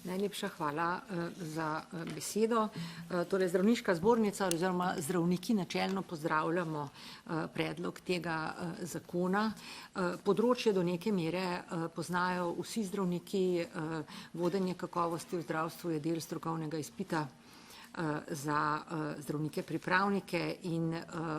Najlepša hvala za besedo. Torej, Zdravniška zbornica oziroma zdravniki načelno pozdravljamo predlog tega zakona. Področje do neke mere poznajo vsi zdravniki, vodenje kakovosti v zdravstvu je del strokovnega izpita za zdravnike pripravnike in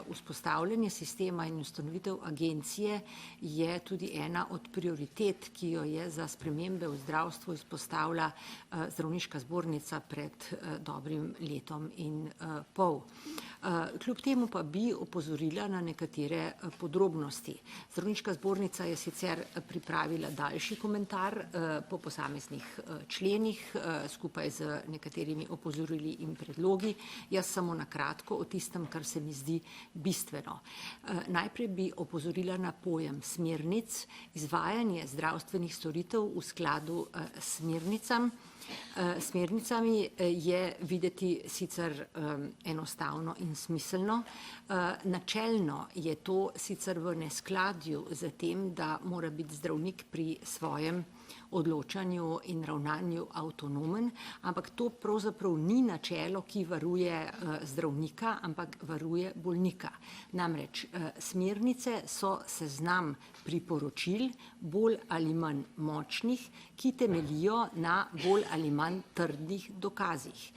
vzpostavljanje sistema in ustanovitev agencije je tudi ena od prioritet, ki jo je za spremembe v zdravstvu izpostavila Zdravniška zbornica pred dobrim letom in pol. Kljub temu pa bi opozorila na nekatere podrobnosti. Zdravniška zbornica je sicer pripravila daljši komentar po posameznih členih skupaj z nekaterimi opozorili in predlogi. Jaz samo na kratko o tistem, kar se mi zdi bistveno. Najprej bi opozorila na pojem smernic, izvajanje zdravstvenih storitev v skladu s smernicami je videti sicer enostavno in smiselno. Načelno je to sicer v neskladju z tem, da mora biti zdravnik pri svojem odločanju in ravnanju avtonomen, ampak to pravzaprav ni načelo, ki varuje zdravnika, ampak varuje bolnika. Namreč smernice so seznam priporočil, bolj ali manj močnih, ki temeljijo na bolj ali manj trdnih dokazih.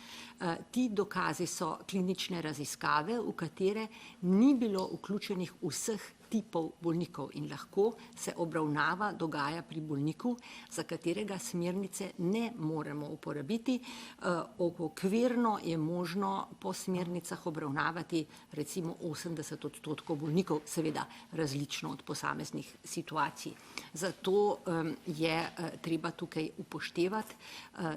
Ti dokazi so klinične raziskave, v katere ni bilo vključenih vseh tipov bolnikov in lahko se obravnava dogaja pri bolniku, za katerega smernice ne moremo uporabiti. Okvirno je možno po smernicah obravnavati recimo 80% bolnikov, seveda različno od posameznih situacij. Zato je treba tukaj upoštevati,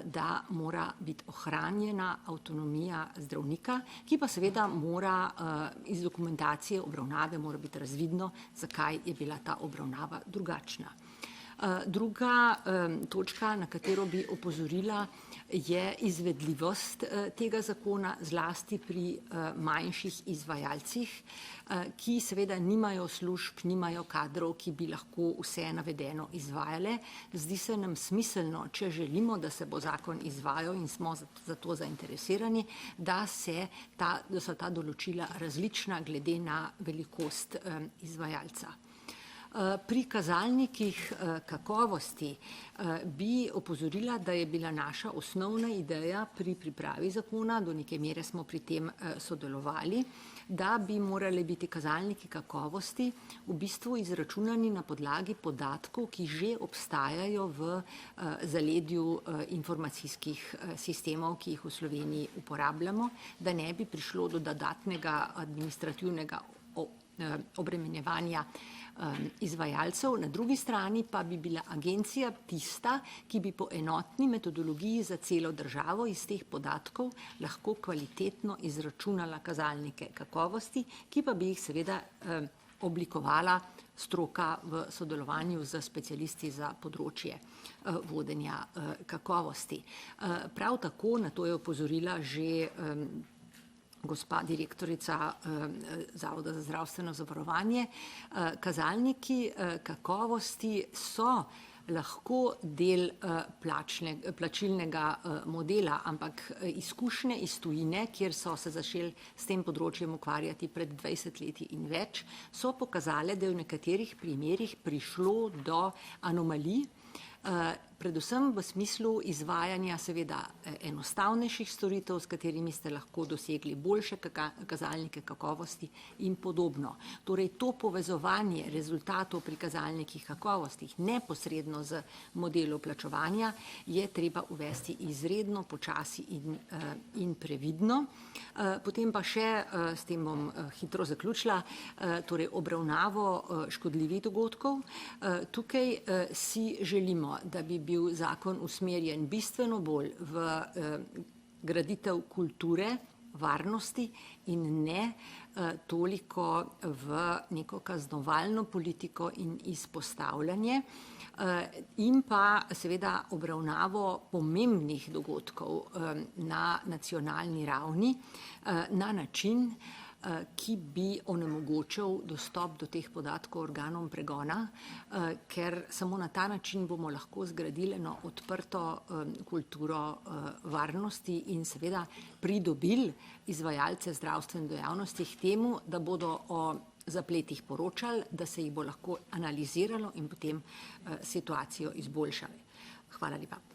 da mora biti ohranjena avtonomija zdravnika, ki pa seveda mora iz dokumentacije obravnave mora biti razvidno, zakaj je bila ta obravnava drugačna. Druga točka, na katero bi opozorila, je izvedljivost tega zakona, zlasti pri manjših izvajalcih, ki seveda nimajo služb, nimajo kadrov, ki bi lahko vse navedeno izvajale. Zdi se nam smiselno, če želimo, da se bo zakon izvajal in smo za to zainteresirani, da so ta določila različna glede na velikost izvajalca. Pri kazalnikih kakovosti bi opozorila, da je bila naša osnovna ideja pri pripravi zakona, do neke mere smo pri tem sodelovali, da bi morali biti kazalniki kakovosti v bistvu izračunani na podlagi podatkov, ki že obstajajo v zaledju informacijskih sistemov, ki jih v Sloveniji uporabljamo, da ne bi prišlo do dodatnega administrativnega obremenjevanja izvajalcev. Na drugi strani pa bi bila agencija tista, ki bi po enotni metodologiji za celo državo iz teh podatkov lahko kvalitetno izračunala kazalnike kakovosti, ki pa bi jih seveda oblikovala stroka v sodelovanju z specialisti za področje vodenja kakovosti. Prav tako, na to je opozorila že gospa direktorica Zavoda za zdravstveno zavarovanje, kazalniki kakovosti so lahko del plačilnega modela, ampak izkušnje iz tujine, kjer so se začeli s tem področjem ukvarjati pred 20 leti in več, so pokazale, da je v nekaterih primerih prišlo do anomalij, predvsem v smislu izvajanja seveda enostavnejših storitev, s katerimi ste lahko dosegli boljše kazalnike kakovosti in podobno. Torej to povezovanje rezultatov pri kazalnikih kakostih neposredno z modelom plačevanja je treba uvesti izredno počasi in previdno. Potem pa še, s tem bom hitro zaključila, torej obravnavo škodljivih dogodkov. Tukaj si želimo, da bi bil zakon usmerjen bistveno bolj v graditev kulture, varnosti in ne toliko v neko kaznovalno politiko in izpostavljanje in pa seveda obravnavo pomembnih dogodkov na nacionalni ravni na način, ki bi onemogočil dostop do teh podatkov organom pregona, ker samo na ta način bomo lahko zgradili eno odprto kulturo varnosti in seveda pridobili izvajalce zdravstvene dejavnosti k temu, da bodo o zapletih poročali, da se jih bo lahko analiziralo in potem situacijo izboljšali. Hvala lepa.